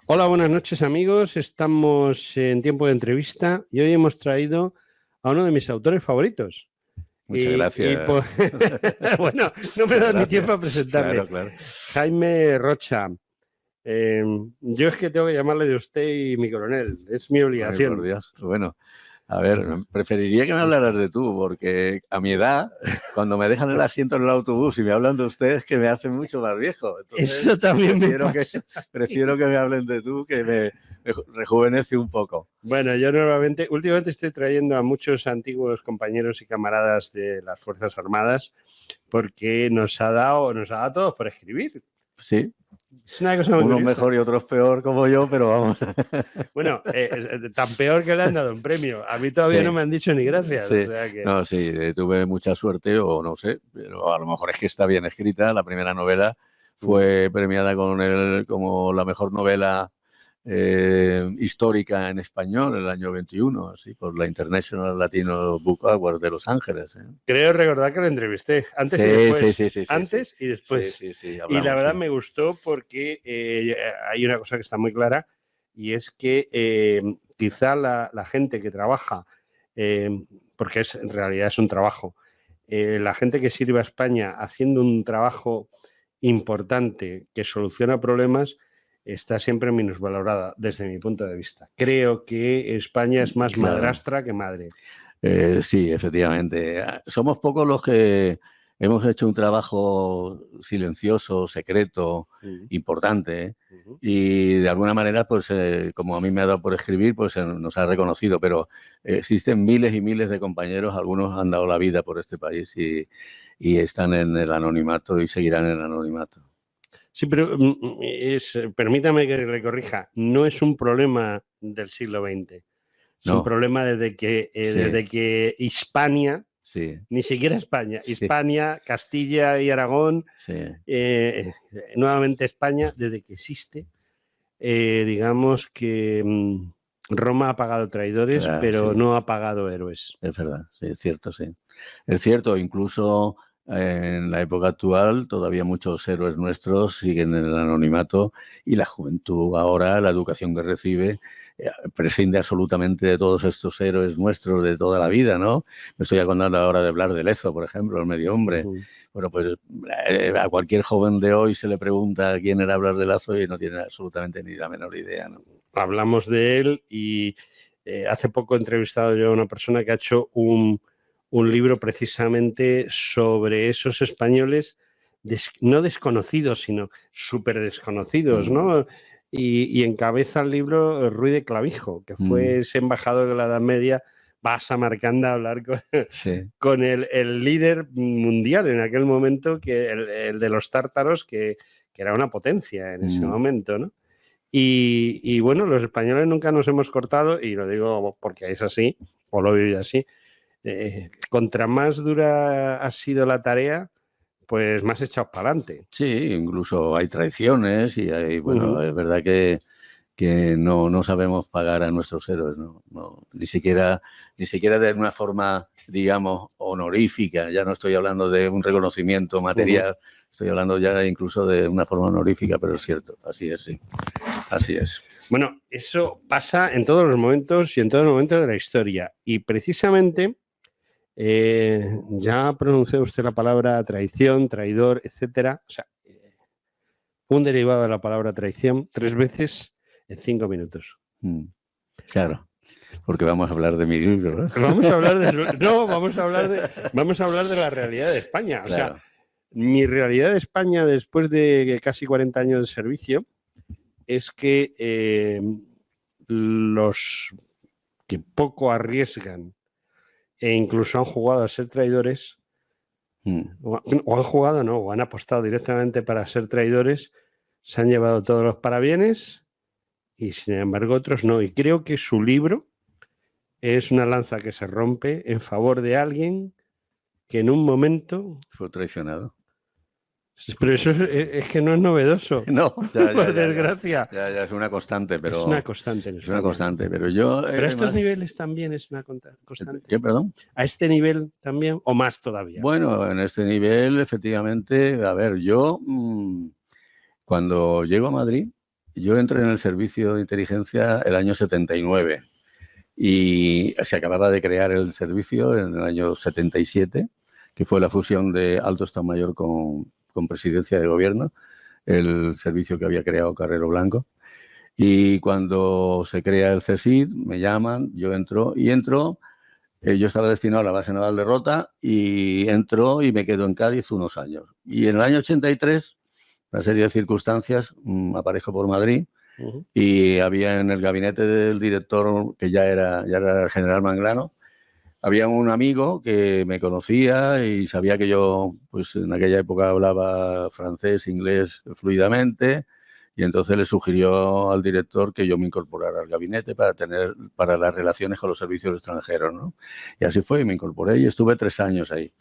Hola, buenas noches amigos. Estamos en tiempo de entrevista y hoy hemos traído a uno de mis autores favoritos. Muchas Y gracias. bueno, no me Muchas da ni gracias. tiempo a presentarle. Claro, claro. Jaime Rocha. Eh, yo es que tengo que llamarle de usted y mi coronel. Es mi Ay, por obligación. Dios. Bueno, a ver, preferiría que me hablaras de tú, porque a mi edad, cuando me dejan el asiento en el autobús y me hablan de ustedes, que me hacen mucho más viejo. Entonces, Eso también me prefiero que, pasa. prefiero que me hablen de tú, que me rejuvenece un poco. Bueno, yo últimamente estoy trayendo a muchos antiguos compañeros y camaradas de las Fuerzas Armadas porque nos ha dado a todos por escribir. Sí, Es una cosa muy unos curiosa. mejor y otros peor como yo, pero vamos. Bueno, tan peor que le han dado un premio. A mí todavía no Sí, me han dicho ni gracias. O sí. sea que. No, sí, tuve mucha suerte, o no sé, pero a lo mejor es que está bien escrita. La primera novela fue premiada como la mejor novela histórica en español el año 21, así, por la International Latino Book Award de Los Ángeles. Creo recordar que la entrevisté antes y Sí, sí, después. sí, sí, sí, sí. Antes y Sí, después. sí, sí, Y la hablamos, verdad sí. me gustó porque hay una cosa que está muy clara y es que quizá la gente que trabaja, eh, porque en realidad es un trabajo, la gente que sirve a España haciendo un trabajo importante que soluciona problemas está siempre minusvalorada desde mi punto de vista. Creo que España es más Claro. madrastra que madre. Sí, efectivamente. Somos pocos los que hemos hecho un trabajo silencioso, secreto, Uh importante, -huh. y de alguna manera, pues, como a mí me ha dado por escribir, pues nos ha reconocido. Pero existen miles y miles de compañeros, algunos han dado la vida por este país y están en el anonimato y seguirán en el anonimato. Sí, pero permítame que le corrija, no es un problema del siglo XX, es un No, problema sí, desde que Hispania, sí, ni siquiera España, sí, Hispania, Castilla y Aragón, sí. nuevamente España, desde que existe, digamos que Roma ha pagado traidores, pero Sí. no ha pagado héroes. Es verdad, sí, es cierto, sí. Es cierto, incluso en la época actual todavía muchos héroes nuestros siguen en el anonimato y la juventud ahora, la educación que recibe, prescinde absolutamente de todos estos héroes nuestros de toda la vida, ¿no? Me estoy acordando ahora de Blas de Lezo, por ejemplo, el medio Uh hombre. -huh. Bueno, pues a cualquier joven de hoy se le pregunta quién era Blas de Lezo y no tiene absolutamente ni la menor idea, ¿no? Hablamos de él y hace poco he entrevistado yo a una persona que ha hecho un libro precisamente sobre esos españoles no desconocidos, sino súper desconocidos, ¿no? Y encabeza el libro Ruy de Clavijo, que fue ese embajador de la Edad Media, va a Samarcanda a hablar Sí. con el líder mundial en aquel momento, que el de los tártaros, que era una potencia en ese momento, ¿no? Y bueno, los españoles nunca nos hemos cortado, y lo digo porque es así, o lo he vivido así. Contra más dura ha sido la tarea, pues más echados para adelante. Sí, incluso hay traiciones y hay, bueno, es verdad que no sabemos pagar a nuestros héroes, ¿no? No, ni siquiera de una forma, digamos, honorífica. Ya no estoy hablando de un reconocimiento material, estoy hablando ya incluso de una forma honorífica, pero es cierto, así es, sí, así es. Bueno, eso pasa en todos los momentos y en todos los momentos de la historia. Y precisamente, ya pronunció usted la palabra traición, traidor, etcétera. O sea, un derivado de la palabra traición 3 veces en 5 minutos. Claro, porque vamos a hablar de mi libro, ¿no? Vamos a hablar no, vamos a hablar de la realidad de España. O sea, Claro. mi realidad de España después de casi 40 años de servicio es que los que poco arriesgan e incluso han jugado a ser traidores, o han jugado, no, o han apostado directamente para ser traidores, se han llevado todos los parabienes y sin embargo otros no. Y creo que su libro es una lanza que se rompe en favor de alguien que en un momento. Fue traicionado. Pero eso es que no es novedoso, No, por desgracia. ya es una constante, Es una pero constante en es una España, ¿no? constante. Pero yo, Pero a estos más, niveles también es una constante. ¿qué, perdón? A este nivel también, o más todavía. Bueno, en este nivel, efectivamente, a ver, yo cuando llego a Madrid, yo entré en el servicio de inteligencia el año 79 y se acababa de crear el servicio en el año 77, que fue la fusión de Alto Estado Mayor con Presidencia de Gobierno, el servicio que había creado Carrero Blanco. Y cuando se crea el CSIC, me llaman, yo entro, yo estaba destinado a la base naval de Rota y entro y me quedo en Cádiz unos años. Y en el año 83, una serie de circunstancias, aparezco por Madrid y había en el gabinete del director, que ya era el general Manglano, había un amigo que me conocía y sabía que yo, pues en aquella época hablaba francés, inglés fluidamente, y entonces le sugirió al director que yo me incorporara al gabinete para las relaciones con los servicios extranjeros, ¿no? Y así fue, me incorporé y estuve 3 años ahí.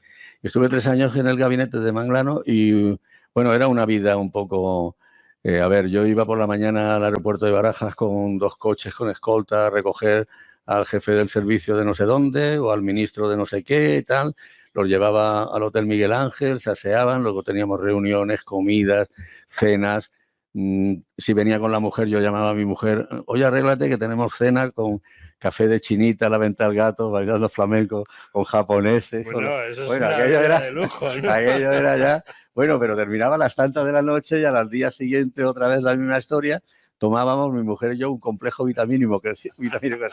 Estuve 3 años en el gabinete de Manglano y, bueno, era una vida un poco... a ver, yo iba por la mañana al aeropuerto de Barajas con 2 coches con escolta a recoger al jefe del servicio de no sé dónde o al ministro de no sé qué y tal. Los llevaba al Hotel Miguel Ángel, se aseaban, luego teníamos reuniones, comidas, cenas. Si venía con la mujer, yo llamaba a mi mujer, oye, arréglate que tenemos cena con café de chinita, la venta al gato, bailando flamenco con japoneses. Bueno, eso es bueno, una aquello vida era de lujo, ¿no? Aquello era ya... Bueno, pero terminaba a las tantas de la noche y al día siguiente otra vez la misma historia. Tomábamos, mi mujer y yo, un complejo vitamínico que se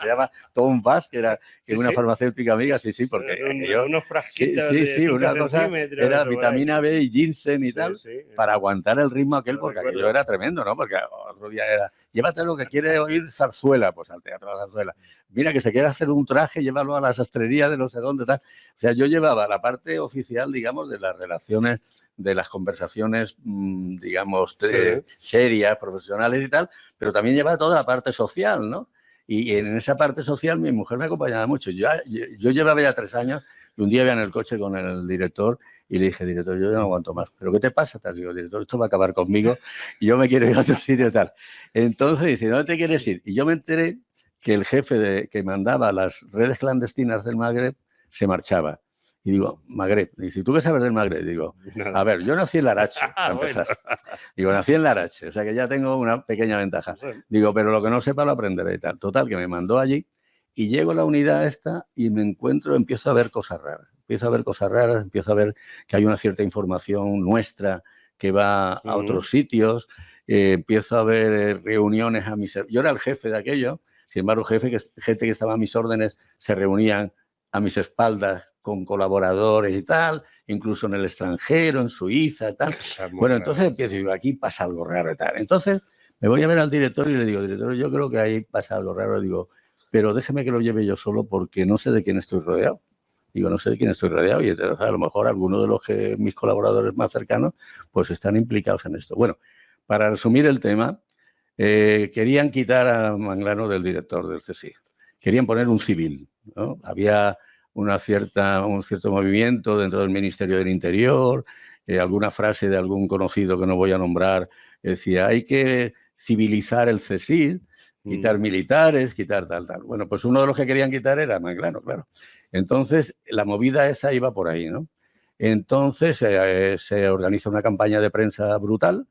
llama Tom Bass, que era una farmacéutica amiga, sí, porque unos frasquitos de 5 una cosa era vitamina B y ginseng y tal, para aguantar el ritmo aquel, porque aquello era tremendo, ¿no? Porque otro día era, llévate lo que quiere oír Zarzuela, pues al Teatro de la Zarzuela. Mira, que se quiere hacer un traje, llévalo a la sastrería de no sé dónde, tal. O sea, yo llevaba la parte oficial, digamos, de las relaciones, de las conversaciones, digamos, serias, profesionales y tal, pero también llevaba toda la parte social, ¿no? Y en esa parte social mi mujer me acompañaba mucho. Yo llevaba ya 3 años y un día iba en el coche con el director y le dije, director, yo ya no aguanto más. ¿Pero qué te pasa? Te digo, director, esto va a acabar conmigo y yo me quiero ir a otro sitio y tal. Entonces dice, ¿dónde te quieres ir? Y yo me enteré que el jefe que mandaba las redes clandestinas del Magreb se marchaba. Y digo, Magreb. Y dice, ¿tú qué sabes del Magreb? Digo, a ver, yo nací en Larache, para empezar. Digo, nací en Larache, o sea que ya tengo una pequeña ventaja. Digo, pero lo que no sepa lo aprenderé y tal. Total, que me mandó allí y llego a la unidad esta y me encuentro, empiezo a ver cosas raras. Empiezo a ver que hay una cierta información nuestra que va a otros sitios. Empiezo a ver reuniones a mis... Yo era el jefe de aquello, sin embargo, gente que estaba a mis órdenes se reunían a mis espaldas con colaboradores y tal, incluso en el extranjero, en Suiza y tal. Bueno, entonces empiezo y digo, aquí pasa algo raro y tal. Entonces me voy a ver al director y le digo, director, yo creo que ahí pasa algo raro. Digo, pero déjeme que lo lleve yo solo porque no sé de quién estoy rodeado. Digo, no sé de quién estoy rodeado y entonces, a lo mejor algunos de los que mis colaboradores más cercanos pues están implicados en esto. Bueno, para resumir el tema, querían quitar a Manglano del director del CSIC. Querían poner un civil, ¿no? Había un cierto movimiento dentro del Ministerio del Interior, alguna frase de algún conocido que no voy a nombrar, decía, hay que civilizar el CSIC, quitar militares, quitar tal. Bueno, pues uno de los que querían quitar era Manglano, claro. Entonces, la movida esa iba por ahí, ¿no? Entonces, se organiza una campaña de prensa brutal,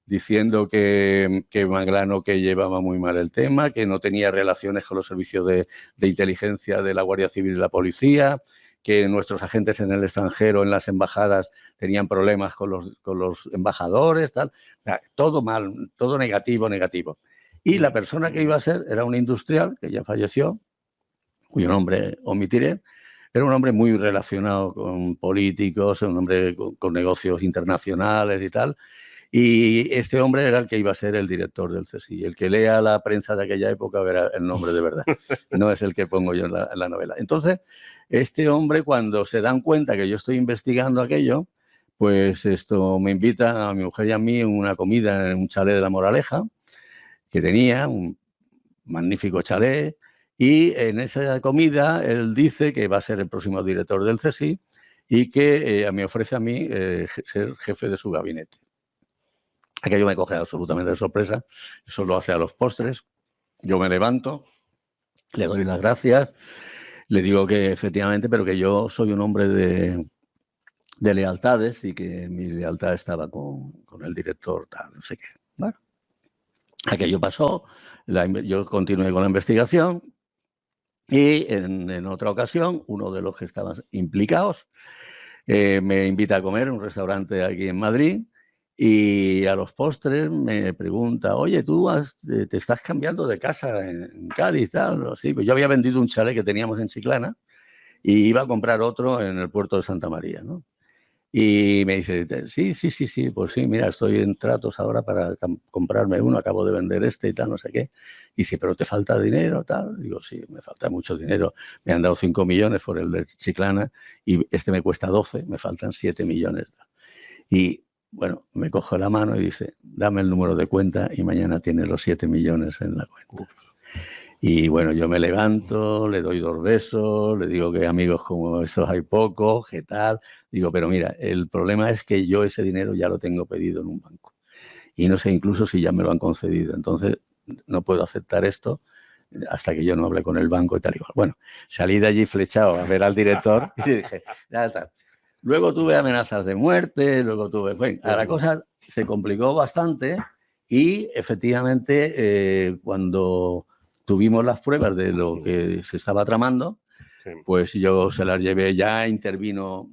diciendo que Manglano que llevaba muy mal el tema, que no tenía relaciones con los servicios de inteligencia de la Guardia Civil y la policía, que nuestros agentes en el extranjero, en las embajadas, tenían problemas con los embajadores, tal. Todo mal, todo negativo. Y la persona que iba a ser era un industrial que ya falleció, cuyo nombre omitiré. Era un hombre muy relacionado con políticos, un hombre con negocios internacionales y tal. Y este hombre era el que iba a ser el director del CSIC. El que lea la prensa de aquella época verá el nombre de verdad. No es el que pongo yo en la novela. Entonces, este hombre, cuando se dan cuenta que yo estoy investigando aquello, pues esto me invita a mi mujer y a mí a una comida en un chalet de La Moraleja, que tenía un magnífico chalet, y en esa comida él dice que va a ser el próximo director del CSIC y que me ofrece a mí ser jefe de su gabinete. Aquello me coge absolutamente de sorpresa, eso lo hace a los postres. Yo me levanto, le doy las gracias, le digo que efectivamente, pero que yo soy un hombre de lealtades y que mi lealtad estaba con el director, tal, no sé qué. Bueno, Aquello pasó, yo continué con la investigación y en otra ocasión uno de los que estaban implicados me invita a comer en un restaurante aquí en Madrid y a los postres me pregunta, oye, ¿tú te estás cambiando de casa en Cádiz? Tal? Sí, pues yo había vendido un chalet que teníamos en Chiclana y iba a comprar otro en el puerto de Santa María, ¿no? Y me dice, sí, pues sí, mira, estoy en tratos ahora para comprarme uno, acabo de vender este y tal, no sé qué. Y dice, ¿pero te falta dinero, tal? Digo, sí, me falta mucho dinero. Me han dado 5 millones por el de Chiclana y este me cuesta 12, me faltan 7 millones. Y bueno, me coge la mano y dice, dame el número de cuenta y mañana tienes los 7 millones en la cuenta. Y bueno, yo me levanto, le doy 2 besos, le digo que amigos como esos hay pocos, ¿qué tal? Digo, pero mira, el problema es que yo ese dinero ya lo tengo pedido en un banco. Y no sé incluso si ya me lo han concedido. Entonces, no puedo aceptar esto hasta que yo no hable con el banco y tal igual. Bueno, salí de allí flechado a ver al director y le dije, ya está. Luego tuve amenazas de muerte, luego tuve... Bueno, la cosa se complicó bastante y efectivamente cuando tuvimos las pruebas de lo que se estaba tramando, pues yo se las llevé, ya intervino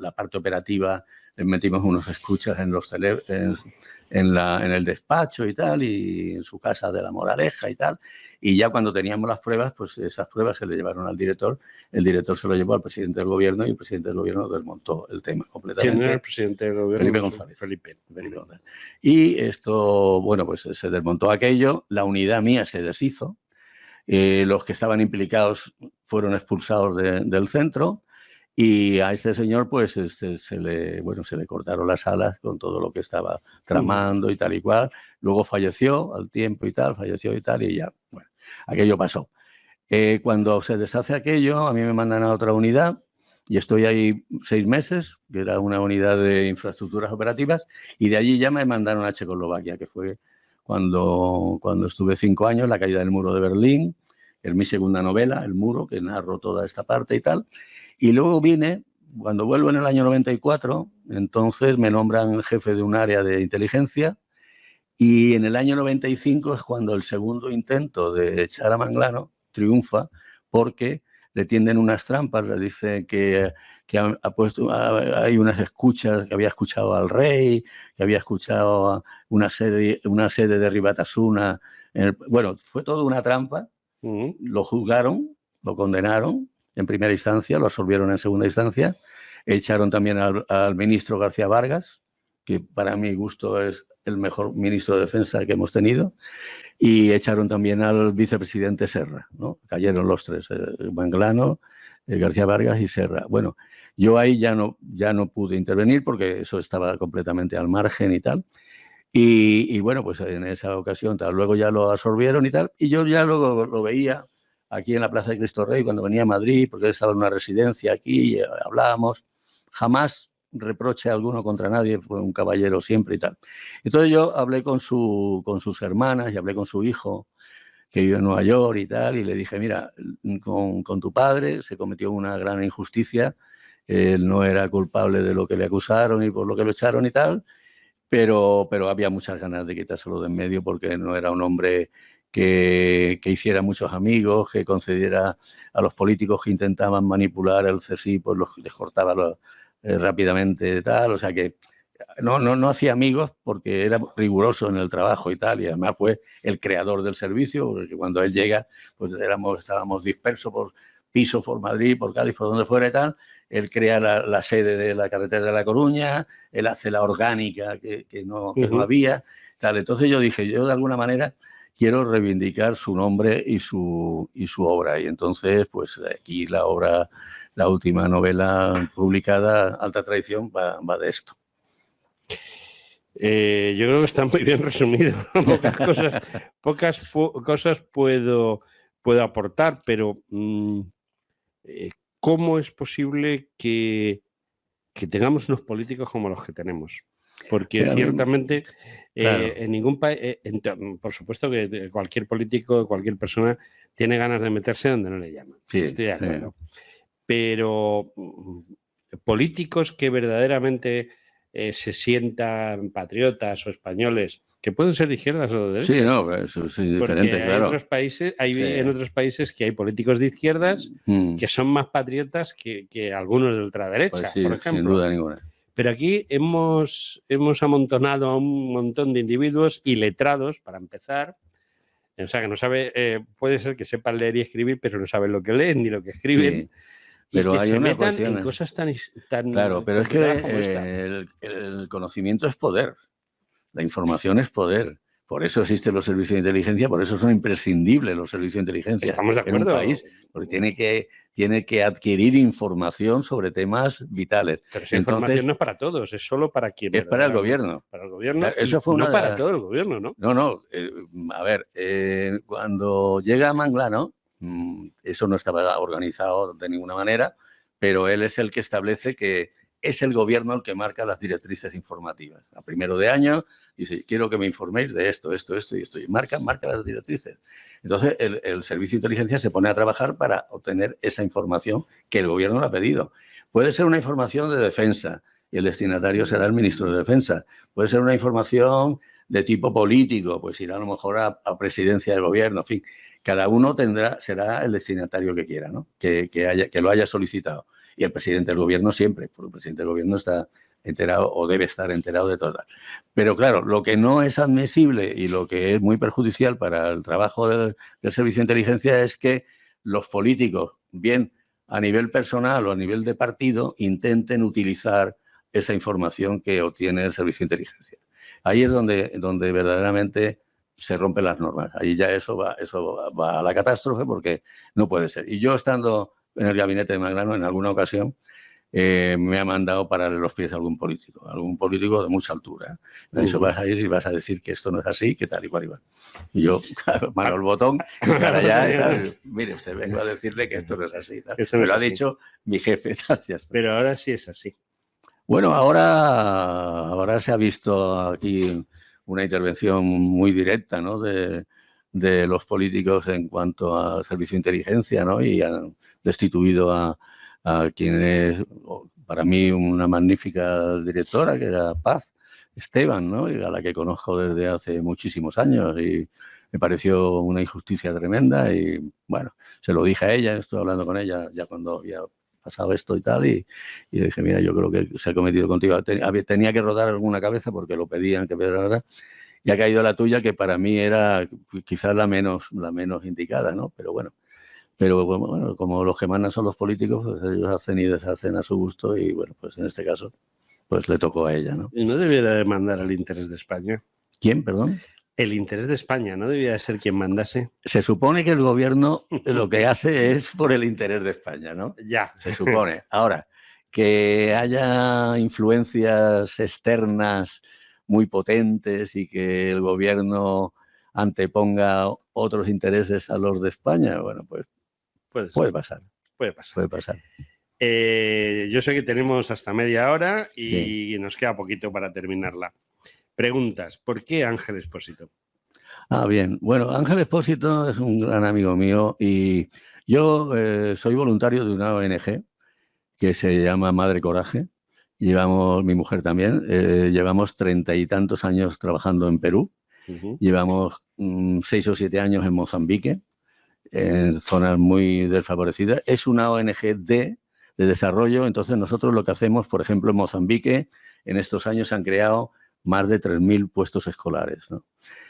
la parte operativa, metimos unos escuchas en los en el despacho y tal, y en su casa de La Moraleja y tal, y ya cuando teníamos las pruebas, pues esas pruebas se le llevaron al director, el director se lo llevó al presidente del gobierno y el presidente del gobierno desmontó el tema completamente. ¿Quién era el presidente del gobierno? Felipe González. Felipe González. Y esto, bueno, pues se desmontó aquello, la unidad mía se deshizo, los que estaban implicados fueron expulsados del centro y a este señor pues se le cortaron las alas con todo lo que estaba tramando y tal y cual. Luego falleció al tiempo y tal, y ya, bueno, aquello pasó. Cuando se deshace aquello, a mí me mandan a otra unidad y estoy ahí 6 meses, que era una unidad de infraestructuras operativas, y de allí ya me mandaron a Checoslovaquia, que fue cuando estuve 5 años, la caída del muro de Berlín, es mi segunda novela, El muro, que narro toda esta parte y tal. Y luego vine, cuando vuelvo en el año 94, entonces me nombran jefe de un área de inteligencia y en el año 95 es cuando el segundo intento de echar a Manglano triunfa porque le tienden unas trampas, le dice que hay unas escuchas, que había escuchado al rey, que había escuchado una sede de Ribatasuna. Bueno, fue toda una trampa. Lo juzgaron, lo condenaron en primera instancia, lo absolvieron en segunda instancia, echaron también al ministro García Vargas, que para mi gusto es el mejor ministro de Defensa que hemos tenido, y echaron también al vicepresidente Serra, ¿no? Cayeron los 3, Manglano, García Vargas y Serra. Bueno, yo ahí ya no pude intervenir porque eso estaba completamente al margen y tal. Y bueno, pues en esa ocasión, tal, luego ya lo absorbieron y tal, y yo ya luego lo veía aquí en la Plaza de Cristo Rey cuando venía a Madrid, porque él estaba en una residencia aquí, y hablábamos, jamás reproche alguno contra nadie, fue un caballero siempre y tal. Entonces yo hablé con sus hermanas y hablé con su hijo, que vive en Nueva York y tal, y le dije, mira, con tu padre se cometió una gran injusticia, él no era culpable de lo que le acusaron y por lo que lo echaron y tal, pero había muchas ganas de quitárselo de en medio porque no era un hombre que hiciera muchos amigos, que concediera a los políticos que intentaban manipular el CSI, pues les cortaba rápidamente tal, o sea que no hacía amigos porque era riguroso en el trabajo y tal, y además fue el creador del servicio, porque cuando él llega, pues estábamos dispersos por pisos, por Madrid, por Cádiz, por donde fuera y tal. Él crea la sede de la carretera de La Coruña, él hace la orgánica que no había, tal. Entonces yo dije, yo de alguna manera quiero reivindicar su nombre y su obra, y entonces pues aquí la obra, la última novela publicada, Alta Traición, va de esto. Yo creo que está muy bien resumido. Pocas cosas puedo aportar, pero ¿cómo es posible que tengamos unos políticos como los que tenemos? Porque ciertamente claro. En ningún país, por supuesto que cualquier político, cualquier persona tiene ganas de meterse donde no le llaman. Sí, estoy de acuerdo. Pero políticos que verdaderamente se sientan patriotas o españoles que pueden ser de izquierdas o de derechas. Sí, no, eso es diferente, porque claro. En otros países que hay políticos de izquierdas que son más patriotas que algunos de ultraderecha, pues sí, por ejemplo. sin duda ninguna. Pero aquí hemos amontonado a un montón de individuos iletrados, para empezar. O sea, que no sabe, puede ser que sepan leer y escribir, pero no saben lo que leen ni lo que escriben. Sí, pero y que hay se una metan cuestión, en cosas tan claro, pero es complicadas como esta. que el conocimiento es poder, la información es poder. Por eso existen los servicios de inteligencia, por eso son imprescindibles los servicios de inteligencia Estamos de acuerdo. en un país, porque tiene que adquirir información sobre temas vitales. Pero esa información no es para todos, es solo para quien. Es para el gobierno. Para el gobierno, Claro, eso fue no para todo el gobierno, ¿no? No, a ver, cuando llega Manglano, eso no estaba organizado de ninguna manera, pero él es el que establece que es el gobierno el que marca las directrices informativas. A primero de año dice, quiero que me informéis de esto y esto. Y marca las directrices. Entonces, el servicio de inteligencia se pone a trabajar para obtener esa información que el gobierno le ha pedido. Puede ser una información de defensa y el destinatario será el ministro de Defensa. Puede ser una información de tipo político, pues irá a lo mejor a presidencia del gobierno, en fin. Cada uno será el destinatario que quiera, ¿no? Que lo haya solicitado. Y el presidente del gobierno siempre, porque el presidente del gobierno está enterado o debe estar enterado de todas. Pero claro, lo que no es admisible y lo que es muy perjudicial para el trabajo del servicio de inteligencia es que los políticos, bien a nivel personal o a nivel de partido, intenten utilizar esa información que obtiene el servicio de inteligencia. Ahí es donde verdaderamente se rompen las normas. Ahí ya eso va a la catástrofe porque no puede ser. Y yo, estando en el gabinete de Manglano, en alguna ocasión me ha mandado pararle los pies a algún político de mucha altura. Me ha dicho, vas a ir y vas a decir que esto no es así, que tal y cual y cual. Y yo, mano al botón, y para allá, mire, usted vengo a decirle que esto no es así. Tal. Me lo ha dicho mi jefe. Tal, ya está. Pero ahora sí es así. Bueno, ahora se ha visto aquí una intervención muy directa, ¿no? de los políticos en cuanto al servicio de inteligencia, ¿no? Y han destituido a quien es, para mí, una magnífica directora, que era Paz Esteban, ¿no? Y a la que conozco desde hace muchísimos años y me pareció una injusticia tremenda y, bueno, se lo dije a ella, estuve hablando con ella ya cuando había pasado esto y tal, y le dije, mira, yo creo que se ha cometido contigo. Tenía que rodar alguna cabeza porque lo pedían, que verdad, y ha caído la tuya, que para mí era quizás la menos indicada, ¿no? Pero bueno, como los que mandan son los políticos, pues ellos hacen y deshacen a su gusto y, bueno, pues en este caso, pues le tocó a ella, ¿no? ¿Y no debiera demandar al interés de España? ¿Quién, perdón? El interés de España, ¿no debía ser quien mandase? Se supone que el gobierno lo que hace es por el interés de España, ¿no? Ya. Se supone. Ahora, que haya influencias externas muy potentes y que el gobierno anteponga otros intereses a los de España, bueno, pues puede pasar. Puede pasar. Yo sé que tenemos hasta media hora y nos queda poquito para terminarla. Preguntas. ¿Por qué Ángel Expósito? Bien. Bueno, Ángel Expósito es un gran amigo mío y yo soy voluntario de una ONG que se llama Madre Coraje. Mi mujer también, llevamos 30 y tantos años trabajando en Perú. Llevamos 6 o 7 años en Mozambique, en zonas muy desfavorecidas. Es una ONG de desarrollo. Entonces nosotros lo que hacemos, por ejemplo, en Mozambique, en estos años se han creado más de 3.000 puestos escolares, ¿no?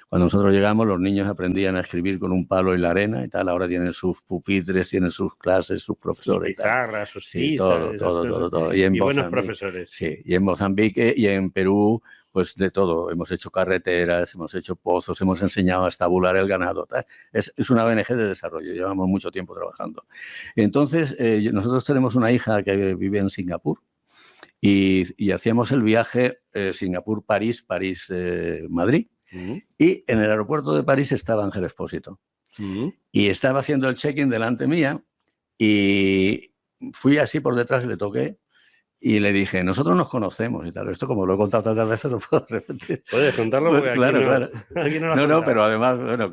Cuando nosotros llegamos, los niños aprendían a escribir con un palo en la arena y tal. Ahora tienen sus pupitres, tienen sus clases, sus profesores. Sus pizarras, sus sí, todo. Y buenos profesores. Sí, y en Mozambique y en Perú, pues de todo. Hemos hecho carreteras, hemos hecho pozos, hemos enseñado a estabular el ganado. Tal. Es una ONG de desarrollo, llevamos mucho tiempo trabajando. Entonces, nosotros tenemos una hija que vive en Singapur y hacíamos el viaje Singapur-París, París-Madrid. Y en el aeropuerto de París estaba Ángel Expósito. Y estaba haciendo el check-in delante mía y fui así por detrás, le toqué y le dije, nosotros nos conocemos y tal. Esto, como lo he contado tantas veces, no puedo repetir. Puedes contarlo porque claro. Aquí no, no, pero además, bueno,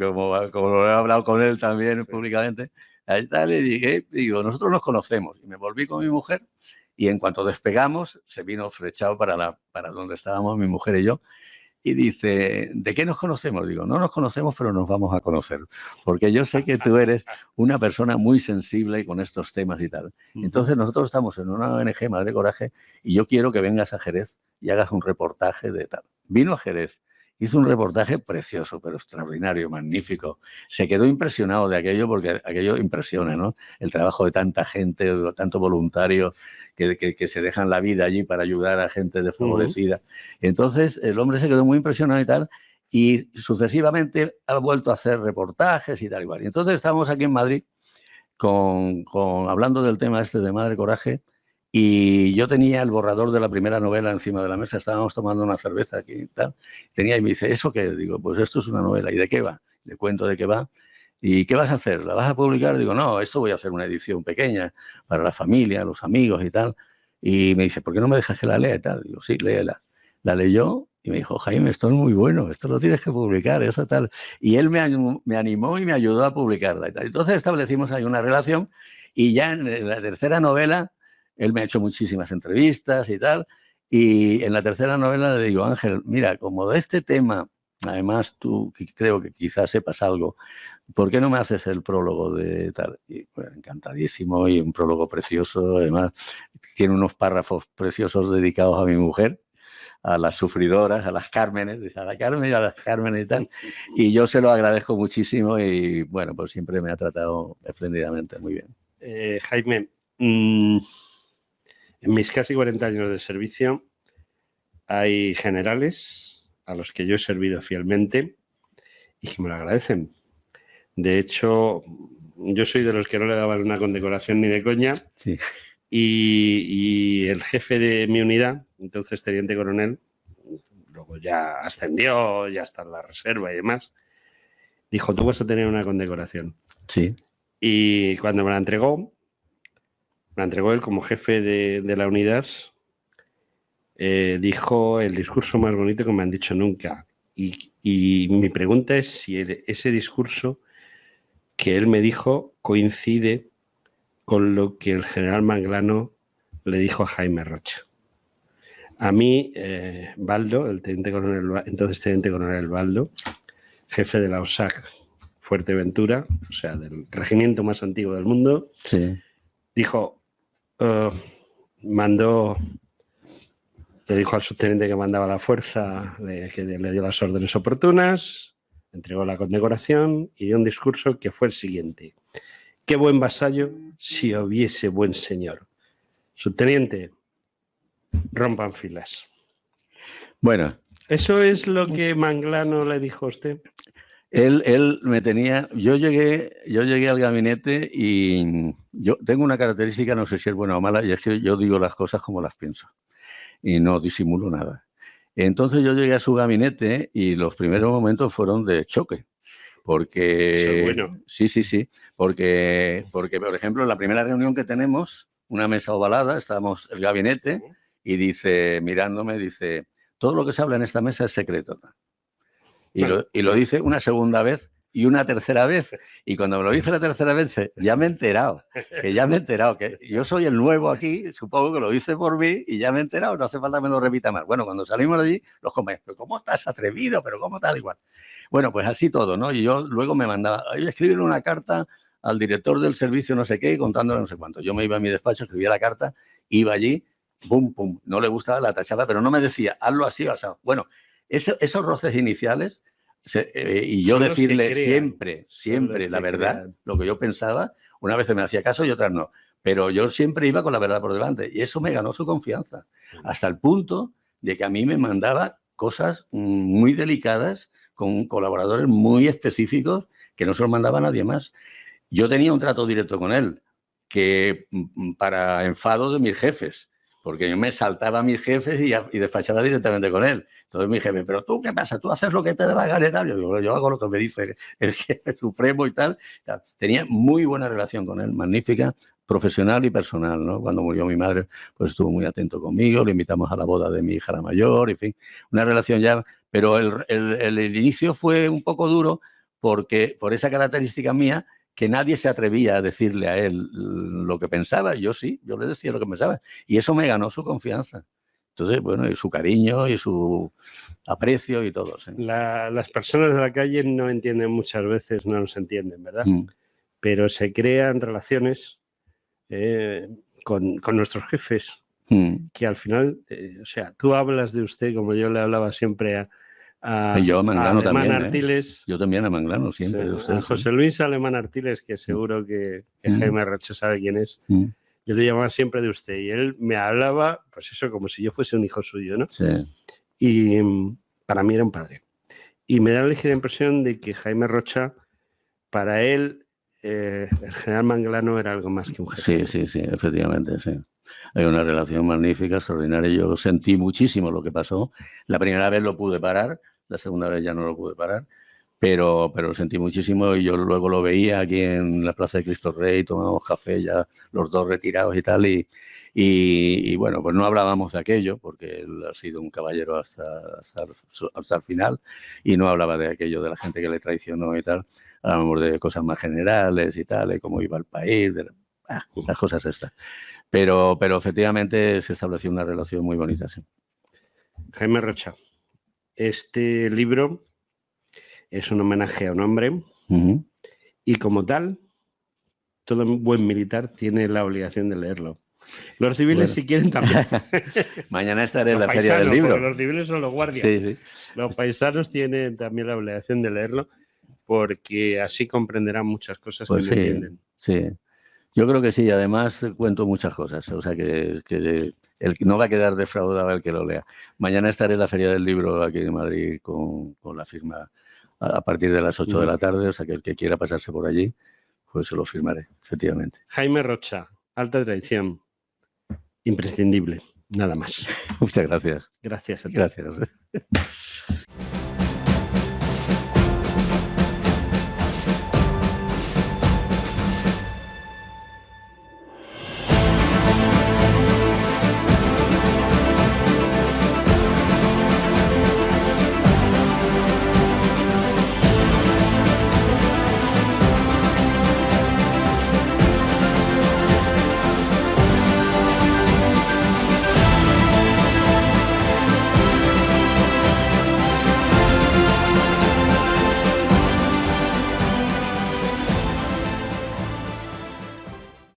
como lo he hablado con él también públicamente, ahí tal, le dije, digo, nosotros nos conocemos. Y me volví con mi mujer y en cuanto despegamos, se vino flechado para donde estábamos mi mujer y yo. y dice, ¿de qué nos conocemos? Digo, no nos conocemos, pero nos vamos a conocer, porque yo sé que tú eres una persona muy sensible con estos temas y tal. Entonces nosotros estamos en una ONG, Madre Coraje, y yo quiero que vengas a Jerez y hagas un reportaje de tal. Vino a Jerez, hizo un reportaje precioso, pero extraordinario, magnífico. Se quedó impresionado de aquello, porque aquello impresiona, ¿no? El trabajo de tanta gente, de tanto voluntario que se dejan la vida allí para ayudar a gente desfavorecida. Entonces, el hombre se quedó muy impresionado y tal, y sucesivamente ha vuelto a hacer reportajes y tal igual. Y entonces estábamos aquí en Madrid hablando del tema este de Madre Coraje, y yo tenía el borrador de la primera novela encima de la mesa, estábamos tomando una cerveza aquí y tal, y me dice, ¿eso qué? Digo, pues esto es una novela. ¿Y de qué va? Le cuento de qué va. ¿Y qué vas a hacer? ¿La vas a publicar? Digo, no, esto voy a hacer una edición pequeña para la familia, los amigos y tal. Y me dice, ¿por qué no me dejas que la lea y tal? Digo, sí, léela. La leyó y me dijo, Jaime, esto es muy bueno, esto lo tienes que publicar, eso tal. Y él me animó y me ayudó a publicarla y tal. Entonces establecimos ahí una relación, y ya en la tercera novela él me ha hecho muchísimas entrevistas y tal, y en la tercera novela le digo, Ángel, mira, como de este tema, además tú creo que quizás sepas algo, ¿por qué no me haces el prólogo de tal? Y bueno, encantadísimo, y un prólogo precioso, además tiene unos párrafos preciosos dedicados a mi mujer, a las sufridoras, a las Cármenes, a la Carmen y a las Cármenes y tal, y yo se lo agradezco muchísimo, y bueno, pues siempre me ha tratado espléndidamente, muy bien. Jaime, en mis casi 40 años de servicio hay generales a los que yo he servido fielmente y que me lo agradecen. De hecho, yo soy de los que no le daban una condecoración ni de coña. Sí. Y el jefe de mi unidad, entonces teniente coronel, luego ya ascendió, ya está en la reserva y demás, dijo, tú vas a tener una condecoración. Sí. Y cuando me la entregó él como jefe de la unidad, dijo el discurso más bonito que me han dicho nunca. Y mi pregunta es si ese discurso que él me dijo coincide con lo que el general Manglano le dijo a Jaime Rocha. A mí, Baldo, el teniente coronel, entonces teniente coronel Baldo, jefe de la OSAC Fuerteventura, o sea, del regimiento más antiguo del mundo, sí, dijo, le dijo al subteniente que mandaba la fuerza, que le dio las órdenes oportunas, entregó la condecoración y dio un discurso que fue el siguiente: qué buen vasallo si hubiese buen señor. Subteniente, rompan filas. Bueno. ¿Eso es lo que Manglano le dijo a usted? Él me tenía... Yo llegué al gabinete y yo tengo una característica, no sé si es buena o mala, y es que yo digo las cosas como las pienso y no disimulo nada. Entonces yo llegué a su gabinete y los primeros momentos fueron de choque. Porque... Eso es bueno. Sí. Porque, por ejemplo, en la primera reunión que tenemos, una mesa ovalada, estábamos el gabinete y dice, mirándome, dice, todo lo que se habla en esta mesa es secreto. Y lo dice una segunda vez y una tercera vez. Y cuando me lo dice la tercera vez, ya me he enterado. Que yo soy el nuevo aquí, supongo que lo dice por mí y ya me he enterado, no hace falta que me lo repita más. Bueno, cuando salimos de allí, los comentarios, ¿pero cómo estás atrevido? ¿Pero cómo tal igual? Bueno, pues así todo, ¿no? Y yo luego me mandaba, escribir una carta al director del servicio no sé qué, contándole no sé cuánto. Yo me iba a mi despacho, escribía la carta, iba allí, pum, pum, no le gustaba, la tachaba, pero no me decía, hazlo así o así. Bueno, esos roces iniciales, y yo decirle siempre la verdad, lo que yo pensaba, una vez me hacía caso y otras no, pero yo siempre iba con la verdad por delante y eso me ganó su confianza, hasta el punto de que a mí me mandaba cosas muy delicadas con colaboradores muy específicos que no se los mandaba a nadie más. Yo tenía un trato directo con él, que para enfado de mis jefes, porque yo me saltaba a mis jefes y despachaba directamente con él. Entonces mi jefe, ¿pero tú qué pasa? ¿Tú haces lo que te da la gana y tal? Yo digo, yo hago lo que me dice el jefe supremo y tal. Tenía muy buena relación con él, magnífica, profesional y personal, ¿no? Cuando murió mi madre, pues estuvo muy atento conmigo, le invitamos a la boda de mi hija la mayor, en fin, una relación ya... Pero el inicio fue un poco duro porque por esa característica mía, que nadie se atrevía a decirle a él lo que pensaba. Yo sí, yo le decía lo que pensaba. Y eso me ganó su confianza. Entonces, bueno, y su cariño y su aprecio y todo. ¿Sí? Las personas de la calle no entienden muchas veces, no nos entienden, ¿verdad? Pero se crean relaciones con nuestros jefes que al final, o sea, tú hablas de usted como yo le hablaba siempre yo a Manglano Alemán también, Artiles. Yo también a Manglano siempre. Sí, de usted, a José Luis Alemán Artiles, que seguro que Jaime Rocha sabe quién es. Yo le llamaba siempre de usted y él me hablaba, pues eso, como si yo fuese un hijo suyo, ¿no? Sí. Y para mí era un padre. Y me da la ligera impresión de que Jaime Rocha, para él, el general Manglano era algo más que un jefe. Sí, efectivamente, sí. Hay una relación magnífica, extraordinaria. Yo sentí muchísimo lo que pasó. La primera vez lo pude parar, la segunda vez ya no lo pude parar, pero lo sentí muchísimo y yo luego lo veía aquí en la Plaza de Cristo Rey, tomábamos café ya los dos retirados y tal, y bueno, pues no hablábamos de aquello porque él ha sido un caballero hasta el final y no hablaba de aquello, de la gente que le traicionó y tal. Hablábamos de cosas más generales y tal, de cómo iba el país, las cosas estas. Pero efectivamente se estableció una relación muy bonita, sí. Jaime Rocha, este libro es un homenaje a un hombre y como tal, todo buen militar tiene la obligación de leerlo. Los civiles, si quieren, también. Mañana estaré en la Feria del Libro. Porque los civiles son los guardias. Sí. Los paisanos tienen también la obligación de leerlo porque así comprenderán muchas cosas pues que no entienden. Sí. Yo creo que sí, además cuento muchas cosas, o sea que el no va a quedar defraudado el que lo lea. Mañana estaré en la Feria del Libro aquí en Madrid con la firma a partir de las 8 de la tarde, o sea que el que quiera pasarse por allí, pues se lo firmaré, efectivamente. Jaime Rocha, Alta Traición, imprescindible, nada más. Muchas gracias. Gracias a ti. Gracias.